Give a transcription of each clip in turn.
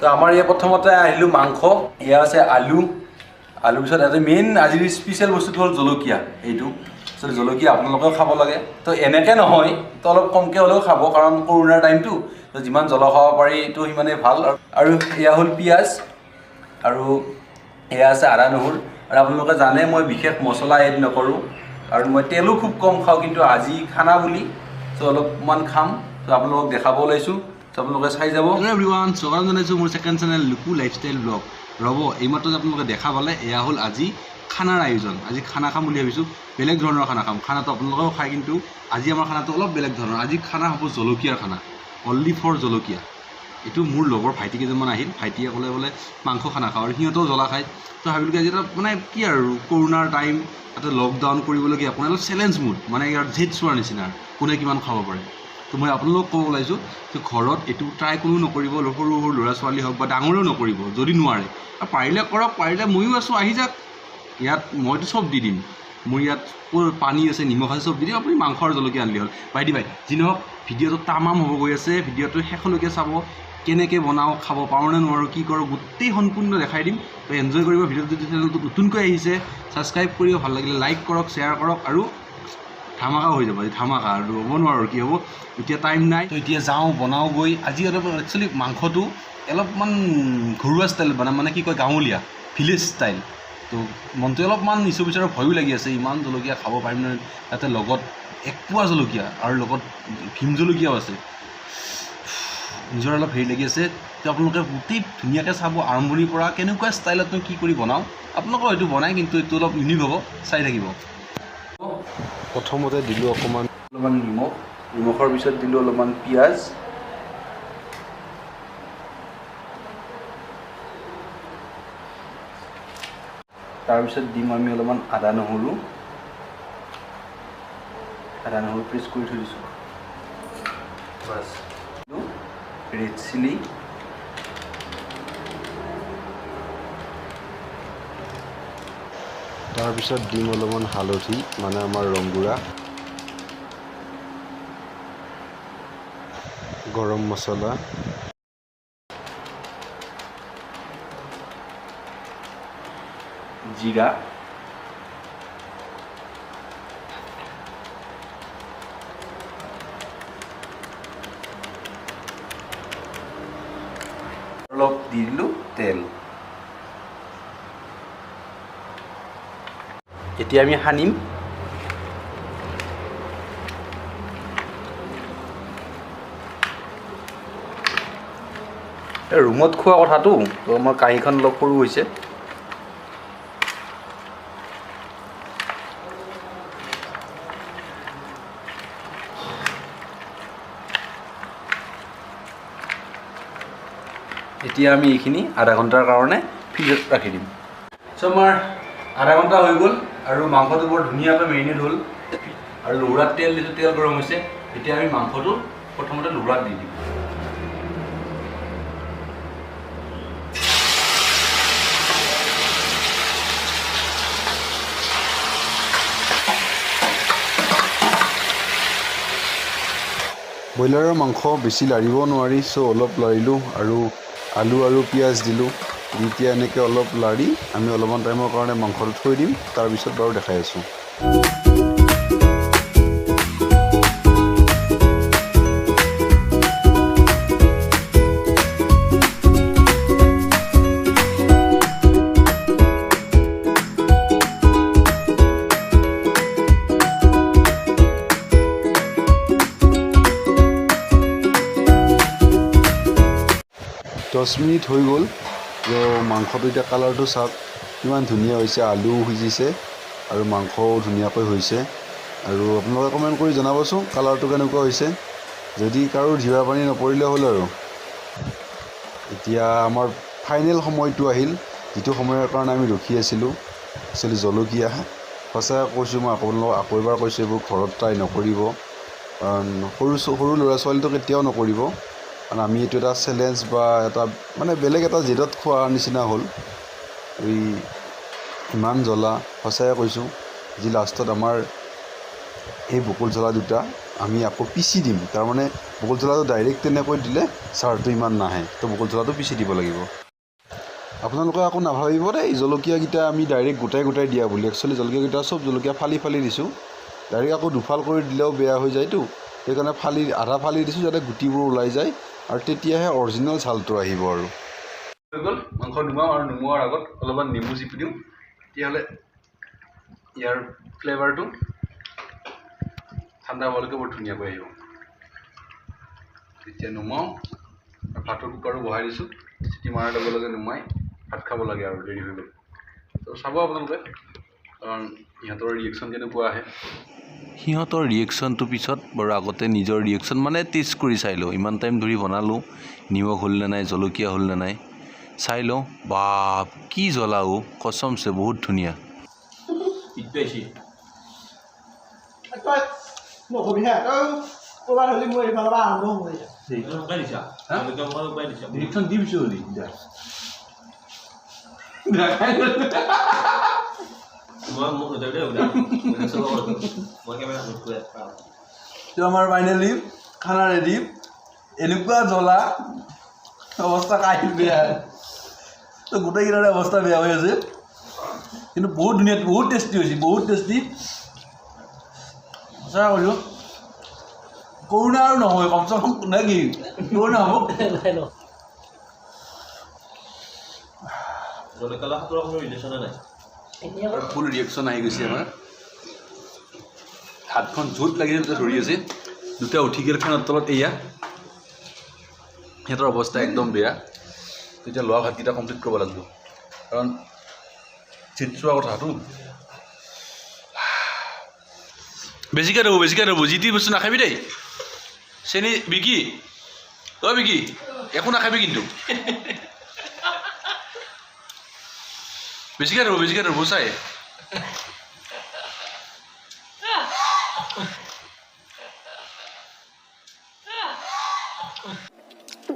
তো আমাৰ এই প্ৰথমতে আহিলোঁ মাংস, এয়া আছে আলু পিছত এটা মেইন আজিৰ স্পেচিয়েল বস্তুটো হ'ল জলকীয়া। এইটো আচলতে জলকীয়া আপোনালোকেও খাব লাগে। তো এনেকৈ নহয়, তো অলপ কমকৈ হ'লেও খাব, কাৰণ কৰোণাৰ টাইমটো, তো যিমান জ্বলা খাব পাৰি এইটো সিমানেই ভাল। আৰু এয়া হ'ল পিঁয়াজ, আৰু এয়া আছে আদা নহৰু। আৰু আপোনালোকে জানে মই বিশেষ মছলা এড নকৰোঁ, আৰু মই তেলো খুব কম খাওঁ, কিন্তু আজি খানা বুলি তো অলপমান খাম। তো আপোনালোকক দেখাব ওলাইছোঁ, তো আপোনালোকে চাই যাব। এভৰিৱান, স্বাগতম জনাইছোঁ মোৰ ছেকেণ্ড চেনেল লুকু লাইফষ্টাইল ব্লগ। ৰ'ব, এইমাত্ৰ আপোনালোকে দেখা পালে, এয়া হ'ল আজি খানাৰ আয়োজন। আজি খানা খাম বুলি ভাবিছোঁ, বেলেগ ধৰণৰ খানা খাম। খানাটো আপোনালোকেও খায়, কিন্তু আজি আমাৰ খানাটো অলপ বেলেগ ধৰণৰ। আজি খানা হ'ব জলকীয়াৰ খানা, অনলি ফৰ জলকীয়া। এইটো মোৰ লগৰ ভাইটি কেইজনমান আহিল, ভাইটিয়ে ক'লে বোলে মাংস খানা খাওঁ, আৰু সিহঁতেও জ্বলা খায়। তো ভাবিলোঁ কি আজি এটা মানে কি আৰু কৰোণাৰ টাইম, তাতে লকডাউন কৰিবলগীয়া, আপোনাৰ অলপ চেলেঞ্জ মুড, মানে ইয়াৰ জেদ চোৱাৰ নিচিনা, কোনে কিমান খাব পাৰে। তো মই আপোনালোকক ক'ব ওলাইছোঁ যে ঘৰত এইটো ট্ৰাই কোনো নকৰিব, সৰু সৰু ল'ৰা ছোৱালী হওক বা ডাঙৰেও নকৰিব যদি নোৱাৰে। আৰু পাৰিলে কৰক, পাৰিলে ময়ো আছোঁ, আহি যাওক। ইয়াত মইতো চব দি দিম, মোৰ ইয়াত পানী আছে, নিমখ আছে, চব দি দিম। আপুনি মাংস আৰু জলকীয়া আনিলে হ'ল। ভাই যি নহওক, ভিডিঅ'টো তামাম হ'ব গৈ আছে। ভিডিঅ'টো শেষলৈকে চাব, কেনেকৈ বনাওঁ, খাব পাৰোঁ নে নোৱাৰোঁ, কি কৰোঁ, গোটেই সম্পূৰ্ণ দেখাই দিম। তো এনজয় কৰিব। ভিডিঅ'টো যদি চেনেলটো নতুনকৈ আহিছে, ছাবস্ক্ৰাইব কৰিব, ভাল লাগিলে লাইক কৰক, শ্বেয়াৰ কৰক, আৰু ধামাকা হৈ যাব। ধামাকা আৰু হ'ব নোৱাৰোঁ, কি হ'ব, এতিয়া টাইম নাই। তো এতিয়া যাওঁ, বনাওঁ গৈ। আজি অলপ একচুৱেলি মাংসটো অলপমান ঘৰুৱা ষ্টাইল মানে কি কয়, গাঁৱলীয়া ভিলেজ ষ্টাইল। তো মনটো অলপমান ইছু বিচাৰৰ ভয়ো লাগি আছে, ইমান জলকীয়া খাব পাৰিম নে। তাতে লগত একপোৱা জলকীয়া, আৰু লগত ভীম জলকীয়াও আছে। নিজৰ অলপ হেৰি লাগি আছে। তো আপোনালোকে গোটেই ধুনীয়াকৈ চাব, আৰম্ভণিৰ পৰা কেনেকুৱা ষ্টাইলত মই কি কৰি বনাওঁ। আপোনালোকেও এইটো বনায়, কিন্তু এইটো অলপ ইউনিক হ'ব, চাই থাকিব। প্ৰথমতে দিলোঁ অলপমান নিমখৰ পিছত দিলোঁ অলপমান পিঁয়াজ, তাৰপিছত দিম আমি অলপমান আদা নহৰু পেষ্ট কৰি থৈ দিছোঁ। বাছ, ৰেড চিলি, তাৰপিছত দিম অলপমান হালধি, মানে আমাৰ ৰংগুড়া, গৰম মছলা, জিৰা, অলপ দি দিলোঁ তেল। এতিয়া আমি সানিম। ৰুমত খোৱা কথাটো, তো আমাৰ কাঁহীখন অলপ সৰু হৈছে। এতিয়া আমি এইখিনি আধা ঘণ্টাৰ কাৰণে ফ্ৰিজত ৰাখি দিম। চ' আমাৰ আধা ঘণ্টা হৈ গ'ল, আৰু মাংসটো বৰ ধুনীয়াকৈ মেৰিনেট হ'ল, আৰু লৌৰাত তেল দিছোঁ, তেল গৰম হৈছে। এতিয়া আমি মাংসটো প্ৰথমতে লৌৰাত দি দিম। ব্ৰইলাৰৰ মাংস বেছি লাৰিব নোৱাৰি, চ' অলপ লাৰিলোঁ, আৰু আলু আৰু পিঁয়াজ দিলোঁ। দি এতিয়া এনেকৈ অলপ লাৰি আমি অলপমান টাইমৰ কাৰণে মাংসটো থৈ দিম, তাৰপিছত বাৰু দেখাই আছোঁ। 10 মিনিট হৈ গ'ল। তো মাংসটো এতিয়া কালাৰটো চাওক কিমান ধুনীয়া হৈছে, আলুও সিজিছে আৰু মাংসও ধুনীয়াকৈ হৈছে। আৰু আপোনালোকে কমেণ্ট কৰি জনাবচোন কালাৰটো কেনেকুৱা হৈছে, যদি কাৰো জিভা পানী নপৰিলে হ'ল। আৰু এতিয়া আমাৰ ফাইনেল সময়টো আহিল, যিটো সময়ৰ কাৰণে আমি ৰখি আছিলোঁ। একচুৱেলি জলকীয়া, সঁচাকৈ কৈছোঁ মই আপোনালোকক আকৌ এবাৰ কৈছোঁ, এইবোৰ ঘৰত ট্ৰাই নকৰিব, কাৰণ সৰু ল'ৰা ছোৱালীটো কেতিয়াও নকৰিব। কাৰণ আমি এইটো এটা চেলেঞ্জ বা এটা মানে বেলেগ এটা জেদত খোৱাৰ নিচিনা হ'ল। এই ইমান জ্বলা, সঁচাকৈ কৈছোঁ, যি লাষ্টত আমাৰ এই বকুল জ্বলা দুটা আমি আকৌ পিচি দিম। তাৰমানে বকল জ্বলাটো ডাইৰেক্ট তেনেকৈ দিলে চাৰটো ইমান নাহে, তো বকল জ্বলাটো পিচি দিব লাগিব। আপোনালোকে আকৌ নাভাবিব দেই জলকীয়াকেইটা আমি ডাইৰেক্ট গোটাই গোটাই দিয়া বুলি। একচুৱেলি জলকীয়াকেইটা চব জলকীয়া ফালি ফালি দিছোঁ। ডাইৰেক্ট আকৌ দুফাল কৰি দিলেও বেয়া হৈ যায়তো, সেইকাৰণে আধা ফালি দিছোঁ যাতে গুটিবোৰ ওলাই যায়, আৰু তেতিয়াহে অৰিজিনেল ছালটো আহিব। আৰু হৈ গ'ল মাংস নুমাওঁ, আৰু নুমোৱাৰ আগত অলপমান নেমু চিপি দিওঁ, তেতিয়াহ'লে ইয়াৰ ফ্লেভাৰটো ঠাণ্ডা হোৱালৈকে বৰ ধুনীয়াকৈ আহিব। তেতিয়া নুমাওঁ, আৰু ভাতৰ কুকাৰো বহাই দিছোঁ, চিটি মৰাৰ লগে লগে নুমাই ভাত খাব লাগে আৰু ৰেডি হৈ গ'ল। তো চাব আপোনালোকে, কাৰণ ইহঁতৰ ৰিয়েকশ্যন কেনেকুৱা আহে। সিহঁতৰ ৰিয়েকশ্যনটো পিছত বাৰু আগতে নিজৰ ৰিয়েকশ্যন মানে টেষ্ট কৰি চাই লওঁ। ইমান টাইম ধৰি বনালোঁ, নিমখ হ'ল নে নাই, জলকীয়া হ'ল নে নাই চাই লওঁ। বাপ কি জ্বলাও, কচমছে বহুত ধুনীয়া। আমাৰ ফাইনেলি খানা ৰেডি। এনেকুৱা জ্বলা অৱস্থা কাহি বেয়া, তো গোটেইকেইটাৰে অৱস্থা বেয়া হৈ আছে, কিন্তু বহুত ধুনীয়া, বহুত টেষ্টি হৈছে, বহুত টেষ্টি। সঁচা কৈছোঁ, কৰোণা আৰু নহয় কমচে কম নে কি কৰোণা হ'ব। ফুল ৰিয়েকশ্যন আহি গৈছে আমাৰ। হাতখন য'ত লাগি দুটা ধৰি আছে, দুটা উঠি গ'ল ফেনৰ তলত। এয়া সিহঁতৰ অৱস্থা একদম বেয়া। তেতিয়া লোৱা ভাতকেইটা কমপ্লিট কৰিব লাগিব, কাৰণ চিট চোৱা কথাটো। বেছিকৈ ধৰিব, বেছিকৈ ধৰিব, যি টি বস্তু নাখাবি দেই। চেনি বিকি, অ' বিকি একো নাখাবি কিন্তু। বেছিকৈ ধৰিব, বেছিকৈ ধৰিব চাই।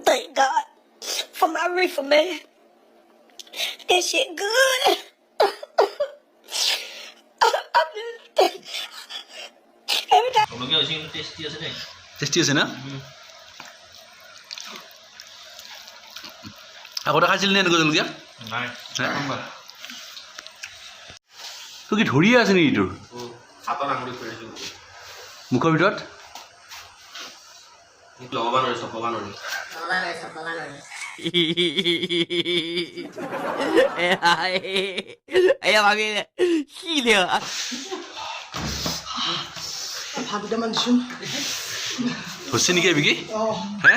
Thank God for my reefer, man. That shit good. Every time. Tasty আছে না? আগতে খাইছিল নে এনেকুৱা জলকীয়া? নাই। তোৰ কি ধৰিয়ে আছে নেকি তোৰ মুখৰ ভিতৰত? হৈছে নেকি বিকি? হে?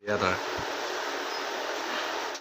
বেয়া তাৰ